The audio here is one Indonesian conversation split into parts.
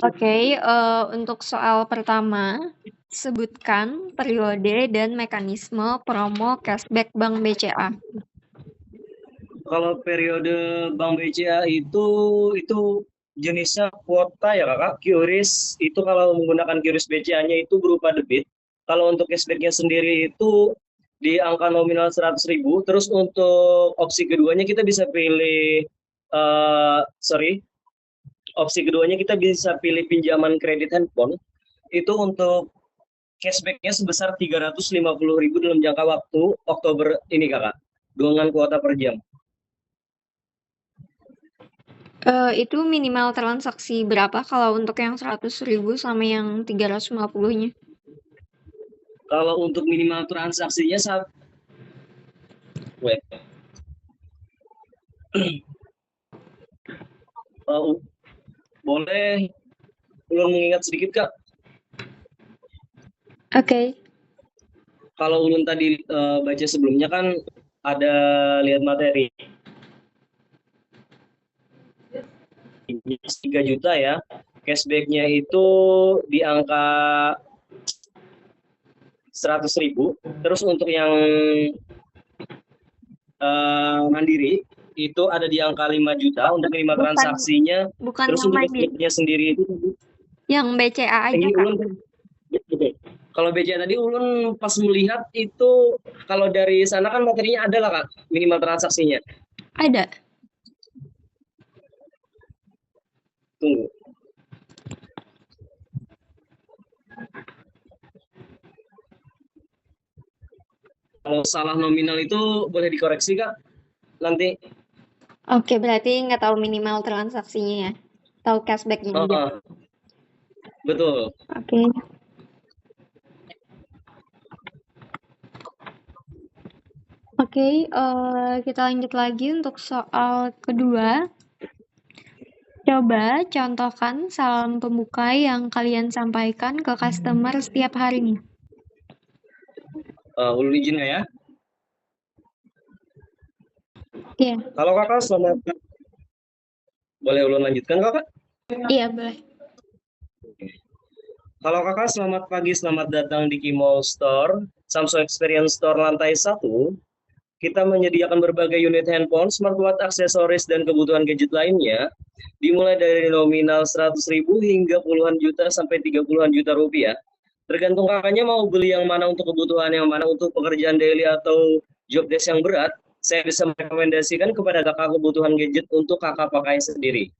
Oke, untuk soal pertama, sebutkan periode dan mekanisme promo cashback Bank BCA. Kalau periode Bank BCA itu jenisnya kuota ya kakak. QRIS itu kalau menggunakan QRIS BCA-nya itu berupa debit. Kalau untuk cashback-nya sendiri itu di angka nominal 100.000. Terus untuk opsi keduanya kita bisa pilih, opsi keduanya kita bisa pilih pinjaman kredit handphone. Itu untuk cashback-nya sebesar 350.000 dalam jangka waktu Oktober ini kakak. Dengan kuota per jam. Itu minimal transaksi berapa kalau untuk yang 100.000 sama yang 350-nya? Kalau untuk minimal transaksinya wait, boleh ulun mengingat sedikit kak. Oke. Kalau ulun tadi baca sebelumnya kan ada lihat materi 3 juta ya. Cashbacknya itu di angka 100.000. Terus untuk yang mandiri itu ada di angka 5 juta untuk minimal transaksinya. Bukan Terus yang untuk mandiri, cashbacknya sendiri itu yang BCA aja, ini Kak. ulun kalau BCA tadi ulun pas melihat itu, kalau dari sana kan materinya ada lah kak minimal transaksinya. Ada. Tunggu. Kalau salah nominal itu boleh dikoreksi kak nanti. Oke, berarti nggak tahu minimal transaksinya ya? Tahu cashback-nya aja. Betul. Oke. Oke, kita lanjut lagi untuk soal kedua. Coba contohkan salam pembuka yang kalian sampaikan ke customer setiap harinya. Ulun izin ya. Iya. Kalau kakak selamat, boleh ulun lanjutkan kakak? Iya, boleh. Kalau kakak selamat pagi, selamat datang di Kimall Store, Samsung Experience Store lantai 1. Kita menyediakan berbagai unit handphone, smartwatch, aksesoris, dan kebutuhan gadget lainnya, dimulai dari nominal 100.000 hingga puluhan juta sampai 30-an juta rupiah. Tergantung kakaknya mau beli yang mana untuk kebutuhan, yang mana untuk pekerjaan daily atau job desk yang berat, saya bisa merekomendasikan kepada kakak kebutuhan gadget untuk kakak pakai sendiri.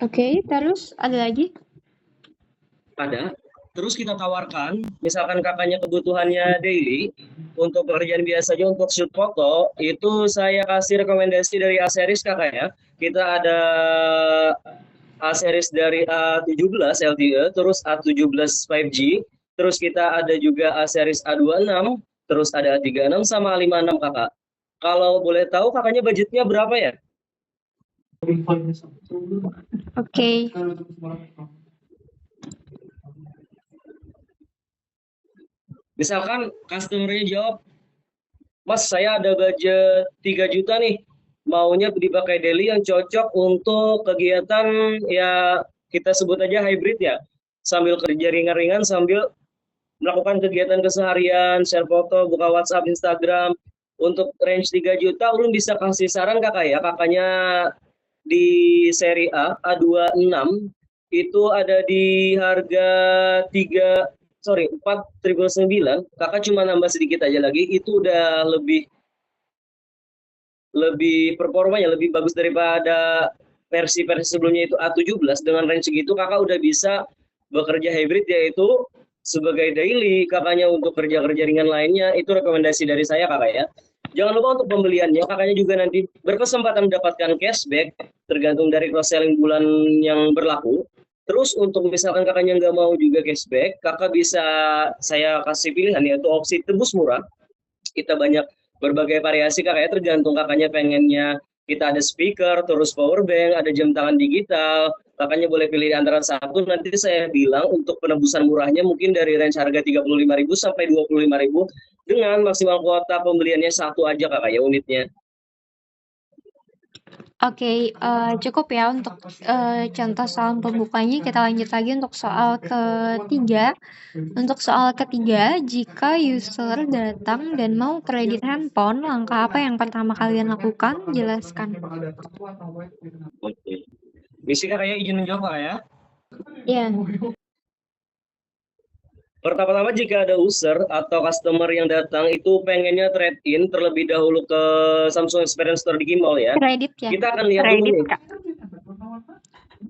Oke, terus ada lagi? Ada. Terus kita tawarkan, misalkan kakaknya kebutuhannya daily, untuk pekerjaan biasanya untuk shoot foto, itu saya kasih rekomendasi dari A-series kakak ya. Kita ada A-series dari A17 LTE, terus A17 5G, terus kita ada juga A-series A26, terus ada A36 sama A56 kakak. Kalau boleh tahu kakaknya budgetnya berapa ya? Oke. Misalkan customer-nya jawab, Mas, saya ada budget 3 juta nih, maunya dipakai daily yang cocok untuk kegiatan ya kita sebut aja hybrid ya, sambil kerja ringan-ringan sambil melakukan kegiatan keseharian, share foto, buka WhatsApp, Instagram. Untuk range 3 juta, ulun bisa kasih saran kakak ya, kakaknya di seri A, A26, itu ada di harga 4.999, kakak cuma nambah sedikit aja lagi, itu udah lebih lebih performanya lebih bagus daripada versi-versi sebelumnya itu A17. Dengan range segitu kakak udah bisa bekerja hybrid, yaitu sebagai daily, kakaknya untuk kerja-kerja ringan lainnya, itu rekomendasi dari saya kakak ya. Jangan lupa untuk pembeliannya, kakaknya juga nanti berkesempatan mendapatkan cashback tergantung dari cross selling bulan yang berlaku. Terus untuk misalkan kakaknya nggak mau juga cashback, kakak bisa saya kasih pilihan yaitu opsi tebus murah. Kita banyak berbagai variasi kakaknya, tergantung kakaknya pengennya kita ada speaker, terus power bank, ada jam tangan digital. Kakaknya boleh pilih antara satu, nanti saya bilang untuk penebusan murahnya mungkin dari range harga 35.000 sampai 25.000 dengan maksimal kuota pembeliannya satu aja kakak ya unitnya. Oke, cukup ya untuk, contoh soal pembukanya, kita lanjut lagi untuk soal ketiga. Untuk soal ketiga, jika user datang dan mau kredit handphone, langkah apa yang pertama kalian lakukan? Jelaskan. Oke. Misi Kak ya izin menjawab Kak ya. Iya. Pertama-tama jika ada user atau customer yang datang itu pengennya trade in terlebih dahulu ke Samsung Experience Store di Gmall ya. Kredit ya? Kita akan lihat dulu Kredit, nih. Kak.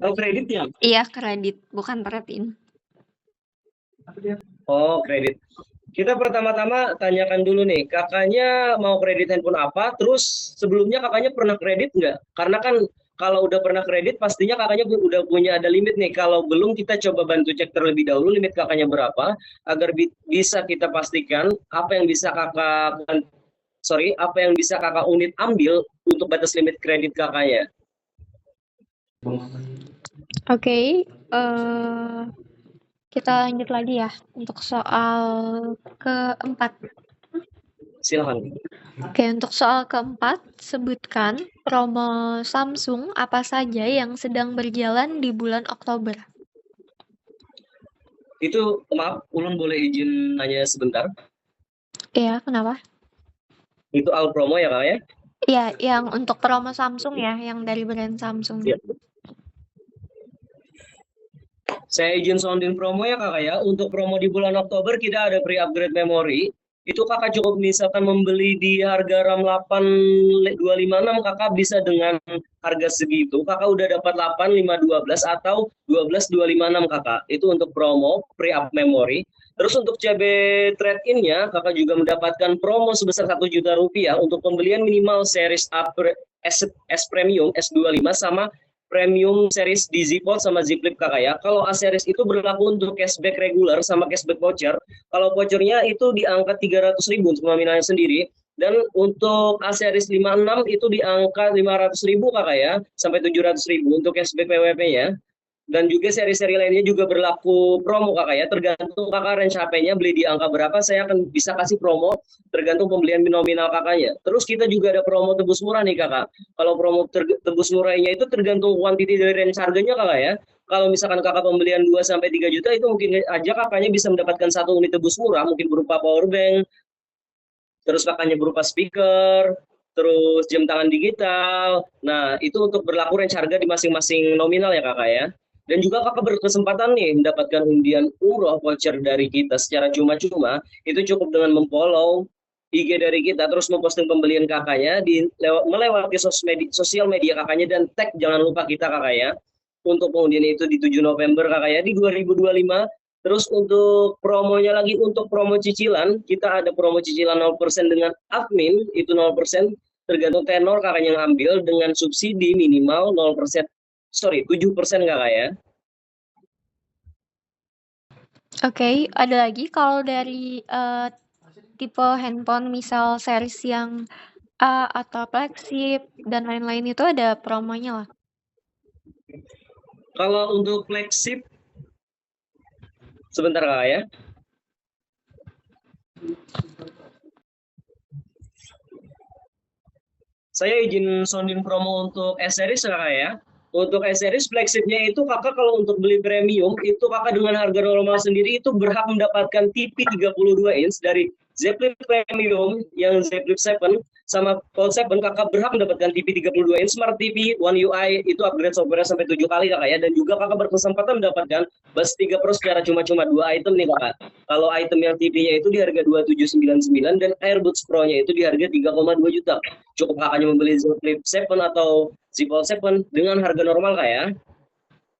Oh, kredit ya? Iya, kredit, bukan trade-in. Oh, kredit. Kita pertama-tama tanyakan dulu nih, kakaknya mau kredit handphone apa? Terus sebelumnya kakaknya pernah kredit nggak? Karena kan kalau udah pernah kredit, pastinya kakaknya udah punya ada limit nih. Kalau belum, kita coba bantu cek terlebih dahulu limit kakaknya berapa, agar bisa kita pastikan apa yang bisa apa yang bisa kakak unit ambil untuk batas limit kredit kakaknya. Oke, kita lanjut lagi ya untuk soal keempat. Silahkan. Oke, untuk soal keempat, sebutkan promo Samsung apa saja yang sedang berjalan di bulan Oktober. Itu maaf, Ulun boleh izin nanya sebentar? Iya, kenapa? Itu all promo ya kak ya? Iya, yang untuk promo Samsung ya, yang dari brand Samsung. Iya. Saya izin soundin promo ya kakak ya. Untuk promo di bulan Oktober kita ada free upgrade memori. Itu kakak cukup misalkan membeli di harga RAM 8256, kakak bisa dengan harga segitu. Kakak udah dapat 8512 atau 12256 kakak. Itu untuk promo free up memori. Terus untuk CB trade-in-nya kakak juga mendapatkan promo sebesar 1 juta rupiah untuk pembelian minimal series S Premium S25 sama premium series di Zipol sama Zipflip kakak ya. Kalau A series itu berlaku untuk cashback regular sama cashback voucher. Kalau vouchernya itu di angka 300.000 untuk nominalnya sendiri. Dan untuk A series 56 itu di angka 500.000 kakak ya, sampai 700.000 untuk cashback PWP-nya. Dan juga seri-seri lainnya juga berlaku promo kakak ya, tergantung kakak range HP-nya beli di angka berapa, saya akan bisa kasih promo tergantung pembelian nominal kakaknya. Terus kita juga ada promo tebus murah nih kakak. Kalau promo tebus murahnya itu tergantung quantity dari range harganya kakak ya. Kalau misalkan kakak pembelian 2 sampai 3 juta itu mungkin aja kakaknya bisa mendapatkan 1 unit tebus murah, mungkin berupa power bank, terus kakaknya berupa speaker, terus jam tangan digital. Nah, itu untuk berlaku range harga di masing-masing nominal ya kakak ya. Dan juga kakak berkesempatan nih mendapatkan undian umroh voucher dari kita secara cuma-cuma. Itu cukup dengan memfollow IG dari kita, terus memposting pembelian kakaknya melewati sosial media kakaknya dan tag jangan lupa kita kakak ya. Untuk pengundian itu di 7 November kakak ya, di 2025. Terus untuk promonya lagi, untuk promo cicilan, kita ada promo cicilan 0% dengan admin, itu 0%, tergantung tenor kakak yang ambil, dengan subsidi minimal 0%, 7% kakak ya. Oke, ada lagi kalau dari tipe handphone misal series yang A atau flagship dan lain-lain itu ada promonya lah. Kalau untuk flagship, sebentar kakak ya. Saya izin soundin promo untuk S-Series kakak ya. Untuk S-Series flagshipnya itu kakak kalau untuk beli premium, itu kakak dengan harga normal sendiri itu berhak mendapatkan TV 32 inch dari Zflip Premium yang Zflip 7 sama Fold 7, kakak berhak mendapatkan TV 32 inch Smart TV One UI, itu upgrade software sampai 7 kali kakak ya. Dan juga kakak berkesempatan mendapatkan Buds 3 Pro secara cuma-cuma 2 item nih kakak. Kalau item yang TV-nya itu di harga 2799 dan AirBuds Pro-nya itu di harga 3,2 juta. Cukup kakaknya membeli Flip 7 atau Z Fold 7 dengan harga normal kak ya.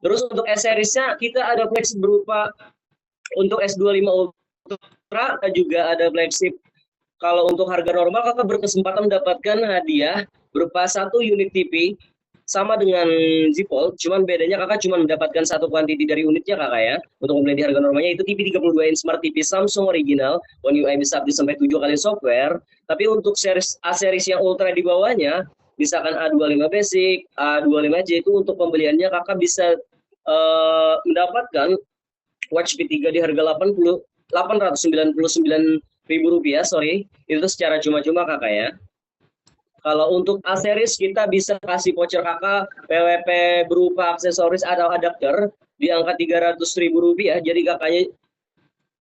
Terus untuk S-Series-nya kita ada flagship berupa untuk S25 Ultra, juga ada flagship. Kalau untuk harga normal kakak berkesempatan mendapatkan hadiah berupa 1 unit TV sama dengan Z Fold, cuman bedanya kakak cuma mendapatkan 1 kuantiti dari unitnya kakak ya. Untuk membeli di harga normalnya itu TV 32 inch Smart TV Samsung original, One UI bisa update sampai 7 kali software. Tapi untuk series A series yang ultra di bawahnya, misalkan A25 Basic, A25J, itu untuk pembeliannya kakak bisa mendapatkan Watch P3 di harga 899.000 rupiah, sorry, itu secara cuma-cuma kakak ya. Kalau untuk A series kita bisa kasih voucher kakak PWP berupa aksesoris atau adapter di angka Rp300.000. Jadi kakaknya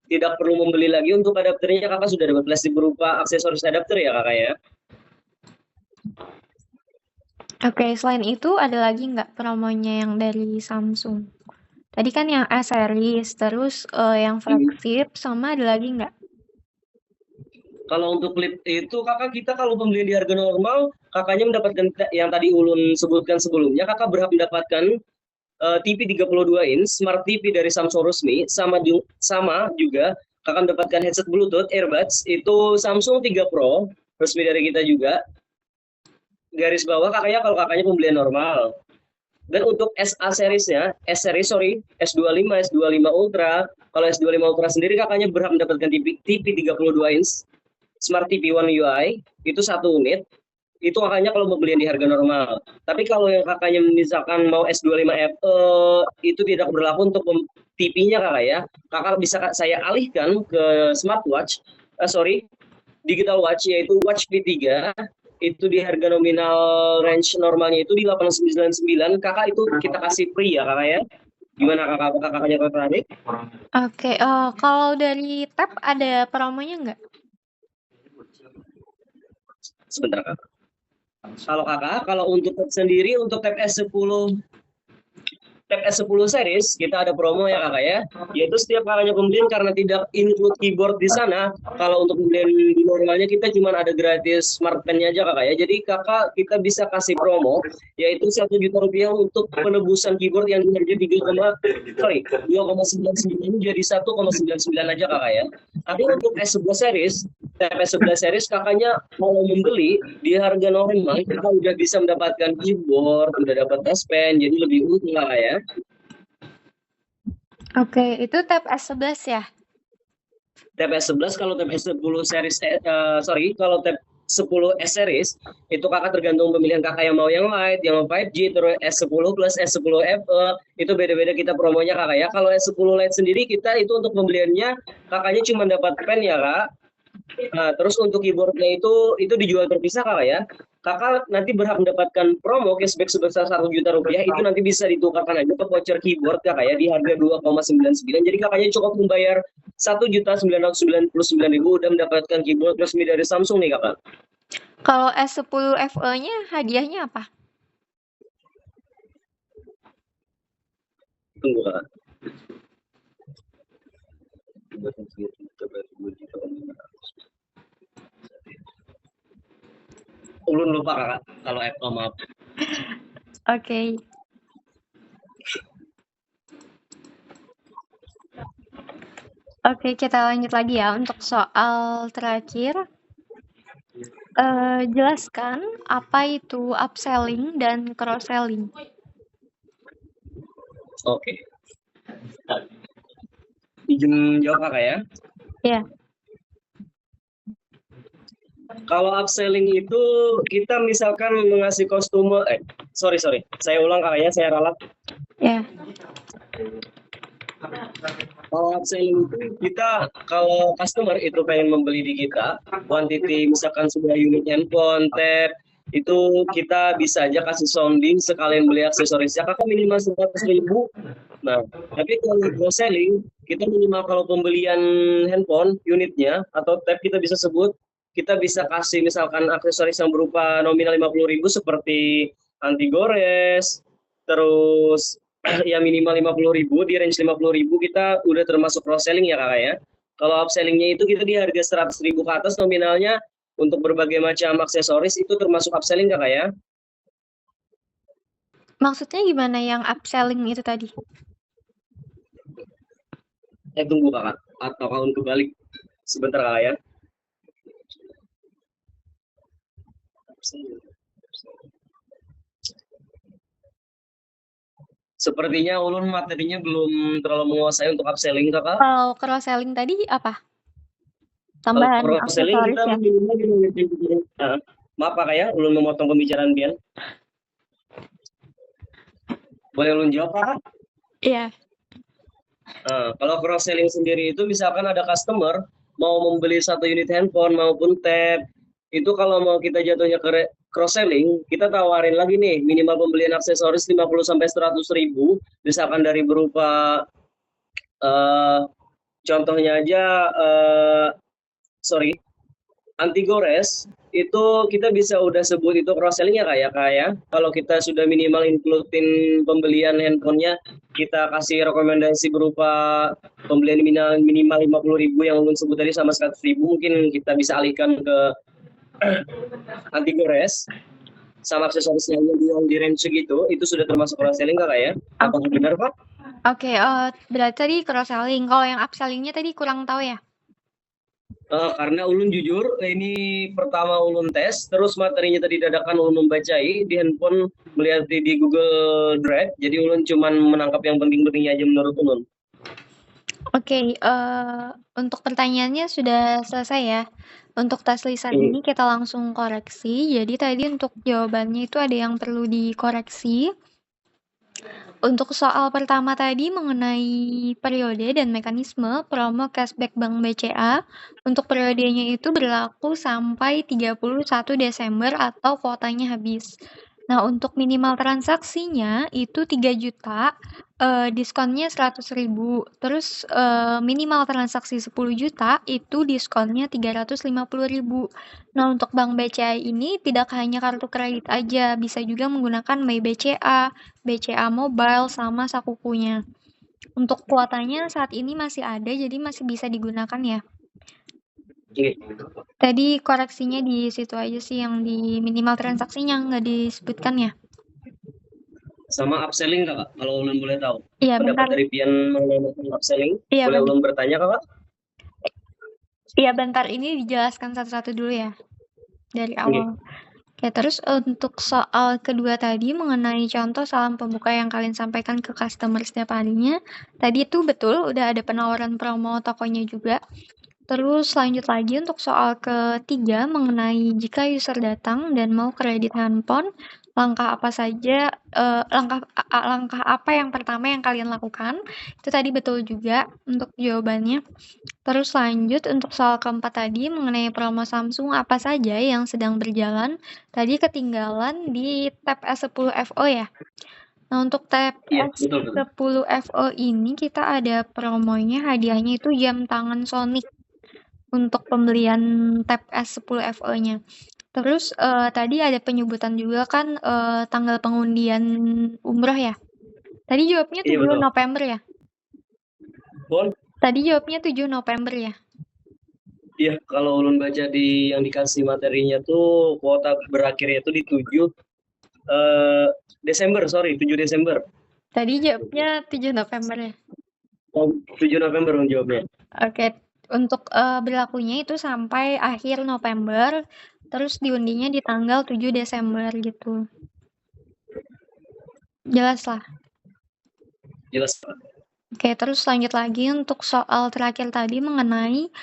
tidak perlu membeli lagi untuk adapternya, kakak sudah dapat plastik berupa aksesoris adapter ya kakak ya. Oke, selain itu ada lagi nggak promonya yang dari Samsung? Tadi kan yang A series, terus yang flagship, sama ada lagi nggak? Kalau untuk clip itu kakak, kita kalau pembelian di harga normal, kakaknya mendapatkan yang tadi Ulun sebutkan sebelumnya, kakak berhak mendapatkan TV 32 inch Smart TV dari Samsung resmi, sama juga kakak mendapatkan headset Bluetooth earbuds itu Samsung 3 Pro resmi dari kita juga. Garis bawah kakaknya kalau kakaknya pembelian normal. Dan untuk SA seriesnya, S25, S25 Ultra, kalau S25 Ultra sendiri kakaknya berhak mendapatkan TV 32 inch Smart TV One UI itu 1 unit. Itu kakaknya kalau mau belian di harga normal. Tapi kalau yang kakaknya misalkan mau S25 itu tidak berlaku untuk TV-nya kakak ya. Kakak bisa saya alihkan ke smartwatch, digital watch, yaitu Watch V3. Itu di harga nominal range normalnya itu di 899. Kakak itu kita kasih free ya kakak ya. Gimana kakak? Apakah kakaknya tertarik? Oke, kalau dari Tab ada promonya nggak? Sebentar kakak. Kalau untuk tab sendiri, untuk tab S10 series kita ada promo ya kakak ya, yaitu setiap kakaknya pembelian karena tidak include keyboard di sana. Kalau untuk pembelian di normalnya kita cuma ada gratis smart pen-nya aja kakak ya. Jadi kakak kita bisa kasih promo yaitu Rp1.000.000 untuk penebusan keyboard yang di harga 2,99 jadi 1,99 aja kakak ya. Tapi untuk S11 series, tab S11 series kakaknya mau membeli di harga normal, kakak udah bisa mendapatkan keyboard, udah dapat touch pen, jadi lebih untung kakak ya. Oke, itu Tab S11 ya? Tab S11, kalau tab S10 series, kalau tab 10 S series, itu kakak tergantung pemilihan kakak yang mau yang light, yang mau 5G, terus S10 plus S10 FE, itu beda-beda kita promonya kakak ya. Kalau S10 Lite sendiri kita itu untuk pembeliannya kakaknya cuma dapat pen ya kak. Nah, terus untuk keyboardnya itu dijual terpisah kakak ya. Kakak nanti berhak mendapatkan promo cashback sebesar Rp1.000.000, itu nanti bisa ditukarkan aja ke voucher keyboard kakak ya di harga 2,99. Jadi kakaknya cukup membayar Rp1.999.000 udah mendapatkan keyboard resmi dari Samsung nih kakak. Kalau S10 FE-nya hadiahnya apa? Tunggu kakak. Ulun lupa kakak kalau Apple, maaf. Oke. Oke, kita lanjut lagi ya untuk soal terakhir. Jelaskan apa itu upselling dan cross-selling. Oke. Izin jawab kakak ya. Ya. Kalau upselling itu kita misalkan mengasih customer, sorry, saya ulang kakaknya, saya ralat. Ya. Kalau upselling itu kita, kalau customer itu pengen membeli di kita, quantity misalkan sudah unit handphone, tab, itu kita bisa aja kasih sounding sekalian beli aksesorisnya, kakak minimal 100.000. Nah, tapi kalau cross selling, kita minimal kalau pembelian handphone, unitnya, atau tab kita bisa sebut, kita bisa kasih misalkan aksesoris yang berupa nominal 50.000 seperti anti gores, terus ya minimal 50.000, di range 50.000 kita udah termasuk cross selling ya kakak ya. Kalau upsellingnya itu kita di harga 100.000 ke atas nominalnya untuk berbagai macam aksesoris itu termasuk upselling kakak ya. Maksudnya gimana yang upselling itu tadi? Tunggu kakak, atau kawan kebalik sebentar kakak ya. Sepertinya ulun materinya belum terlalu menguasai untuk upselling kakak. Kalau cross-selling tadi apa? Tambahan aksesoris ya? Maaf kakak ya, ulun memotong pembicaraan pian. Boleh ulun jawab kakak? Iya. Kalau cross selling sendiri itu misalkan ada customer mau membeli 1 unit handphone maupun tab, itu kalau mau kita jatuhnya ke cross selling, kita tawarin lagi nih minimal pembelian aksesoris 50 sampai 100 ribu, misalkan dari berupa contohnya aja sorry, anti gores itu kita bisa udah sebut itu cross selling ya kak ya. Kalau kita sudah minimal includein pembelian handphonenya, kita kasih rekomendasi berupa pembelian minimal 50 ribu yang ulun sebut tadi sama 100 ribu, mungkin kita bisa alihkan ke anti gores sama aksesorisnya yang di range segitu, itu sudah termasuk cross selling kak ya? Apakah benar pak? Oke, berarti tadi cross selling. Kalau yang upsellingnya tadi kurang tahu ya? Karena ulun jujur, ini pertama ulun tes, terus materinya tadi dadakan ulun membacai di handphone, melihat di Google Drive, jadi ulun cuman menangkap yang penting-pentingnya aja menurut ulun. Oke, untuk pertanyaannya sudah selesai ya. Untuk tes lisan ini kita langsung koreksi. Jadi tadi untuk jawabannya itu ada yang perlu dikoreksi. Untuk soal pertama tadi mengenai periode dan mekanisme promo cashback Bank BCA, untuk periodenya itu berlaku sampai 31 Desember atau kuotanya habis. Nah, untuk minimal transaksinya itu 3 juta, diskonnya 100.000. Terus, minimal transaksi 10 juta itu diskonnya 350.000. Nah, untuk Bank BCA ini tidak hanya kartu kredit aja, bisa juga menggunakan My BCA, BCA Mobile, sama Sakukunya. Untuk kuotanya saat ini masih ada, jadi masih bisa digunakan ya. Tadi koreksinya di situ aja sih, yang di minimal transaksinya nggak disebutkan ya. Sama upselling kakak, kalau ulun boleh tahu. Iya, Pendapat bentar. dari Pian mengenai upselling, Iya, boleh ulun bertanya kakak? Iya, bentar. Ini dijelaskan satu-satu dulu ya, dari awal. Oke, terus untuk soal kedua tadi mengenai contoh salam pembuka yang kalian sampaikan ke customer setiap harinya, tadi itu betul udah ada penawaran promo tokonya juga. Terus lanjut lagi untuk soal ketiga mengenai jika user datang dan mau kredit handphone, langkah apa saja, langkah apa yang pertama yang kalian lakukan? Itu tadi betul juga untuk jawabannya. Terus lanjut untuk soal keempat tadi mengenai promo Samsung apa saja yang sedang berjalan. Tadi ketinggalan di tab S10 FO ya. Nah, untuk tab S10 FO ini kita ada promonya, hadiahnya itu jam tangan Sonic untuk pembelian tab S10 FO-nya. Terus tadi ada penyebutan juga kan tanggal pengundian umroh ya. Tadi jawabnya 7 November ya. Tadi jawabnya 7 November ya. Iya, kalau ulun baca di yang dikasih materinya tuh kuota berakhirnya tuh di 7 Desember, 7 Desember. Tadi jawabnya 7 November ya. 7 November jawabnya. Oke, untuk berlakunya itu sampai akhir November, terus diundinya di tanggal 7 Desember gitu. Jelas lah. Jelas. Oke, terus lanjut lagi untuk soal terakhir tadi mengenai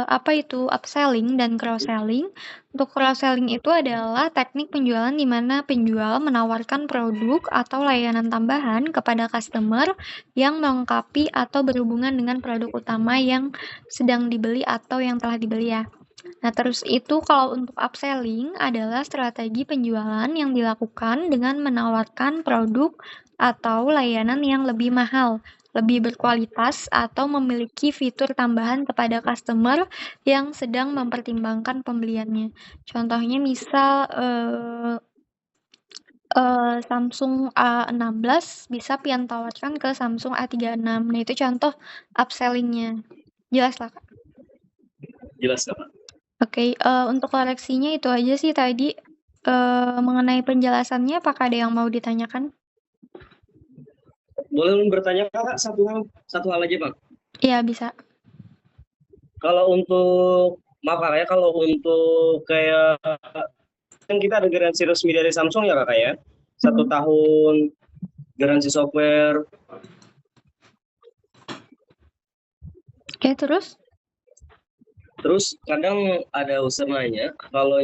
apa itu upselling dan cross-selling. Untuk cross-selling itu adalah teknik penjualan di mana penjual menawarkan produk atau layanan tambahan kepada customer yang melengkapi atau berhubungan dengan produk utama yang sedang dibeli atau yang telah dibeli ya. Nah, terus itu kalau untuk upselling adalah strategi penjualan yang dilakukan dengan menawarkan produk atau layanan yang lebih mahal, lebih berkualitas, atau memiliki fitur tambahan kepada customer yang sedang mempertimbangkan pembeliannya. Contohnya misal Samsung A16 bisa Pian tawarkan ke Samsung A36. Nah, itu contoh upselling-nya. Jelas lah, Kak? Jelas, Kak. Oke, untuk koreksinya itu aja sih tadi. Mengenai penjelasannya, apakah ada yang mau ditanyakan? Boleh bertanya kakak satu hal aja Pak? Iya, bisa. Kalau untuk maaf kakak ya, kalau untuk kayak kan kita ada garansi resmi dari Samsung ya kakak ya, 1 tahun garansi software. Oke, terus? Terus kadang ada user nanya, kalau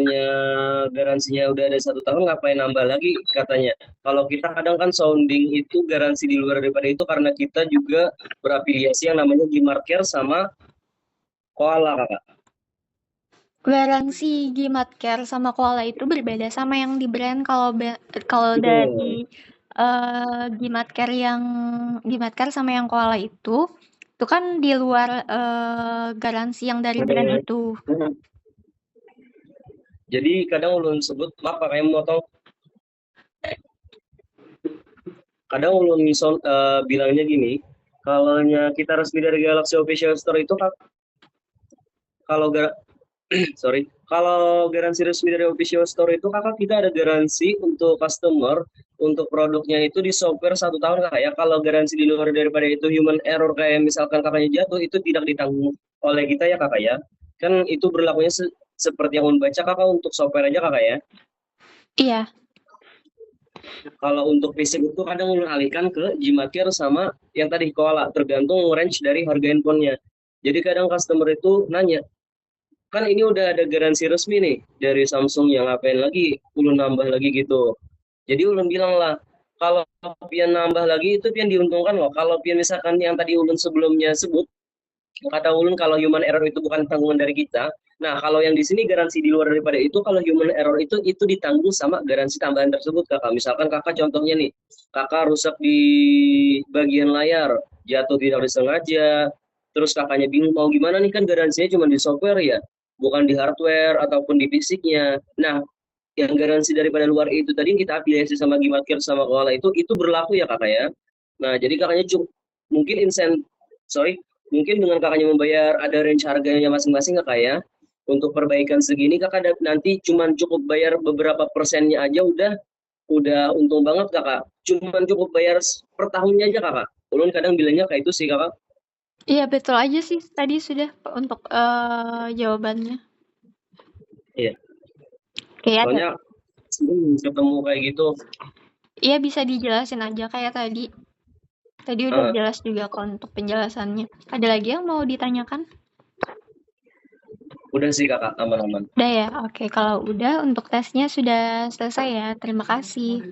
garansinya udah ada 1 tahun, ngapain nambah lagi katanya. Kalau kita kadang kan sounding itu garansi di luar daripada itu karena kita juga berafiliasi yang namanya Gmarker sama Koala kakak. Garansi Gimatcare sama Koala itu berbeda sama yang di brand. Kalau dari Betul. Gimatcare sama yang Koala itu kan di luar garansi yang dari brand itu. Jadi kadang ulun sebut, maaf kayak motong, kadang ulun bilangnya gini, kalau kita resmi dari Galaxy Official Store itu kalau sorry, kalau garansi resmi dari official store itu kakak kita ada garansi untuk customer untuk produknya itu di software 1 tahun kak ya. Kalau garansi di luar daripada itu human error kayak misalkan kakaknya jatuh itu tidak ditanggung oleh kita ya kakak ya. Kan itu berlakunya seperti yang membaca kakak untuk software aja kakak ya. Iya, Kalau untuk fisik itu kadang mengalihkan ke Gmarker sama yang tadi Koala tergantung range dari harga handphonenya. Jadi kadang customer itu nanya, kan ini udah ada garansi resmi nih dari Samsung yang ngapain lagi ulun nambah lagi gitu. Jadi ulun bilang lah, kalau pian nambah lagi itu pian diuntungkan loh. Kalau pian misalkan yang tadi ulun sebelumnya sebut, kata ulun kalau human error itu bukan tanggungan dari kita. Nah, kalau yang di sini garansi di luar daripada itu, kalau human error itu ditanggung sama garansi tambahan tersebut kakak. Misalkan kakak contohnya nih, kakak rusak di bagian layar, jatuh tidak disengaja, terus kakaknya bingung mau gimana nih kan garansinya cuma di software ya, bukan di hardware ataupun di fisiknya. Nah, yang garansi daripada luar itu tadi kita afiliasi sama Gimarker sama Koala itu berlaku ya kakak ya. Nah, jadi kakaknya cukup mungkin sorry, mungkin dengan kakaknya membayar ada range harganya masing-masing kakak ya. Untuk perbaikan segini kakak nanti cuman cukup bayar beberapa persennya aja udah untung banget kakak. Cuman cukup bayar per tahunnya aja kakak. Ulun kadang bilangnya kayak itu sih kakak. iya betul aja sih tadi sudah untuk jawabannya. Iya. Kayak ada. Soalnya ketemu kayak gitu. Iya bisa dijelasin aja kayak tadi. Tadi udah Ah, jelas juga kok untuk penjelasannya. Ada lagi yang mau ditanyakan? udah sih kakak aman-aman. Udah ya? Oke, kalau udah untuk tesnya sudah selesai ya. Terima kasih.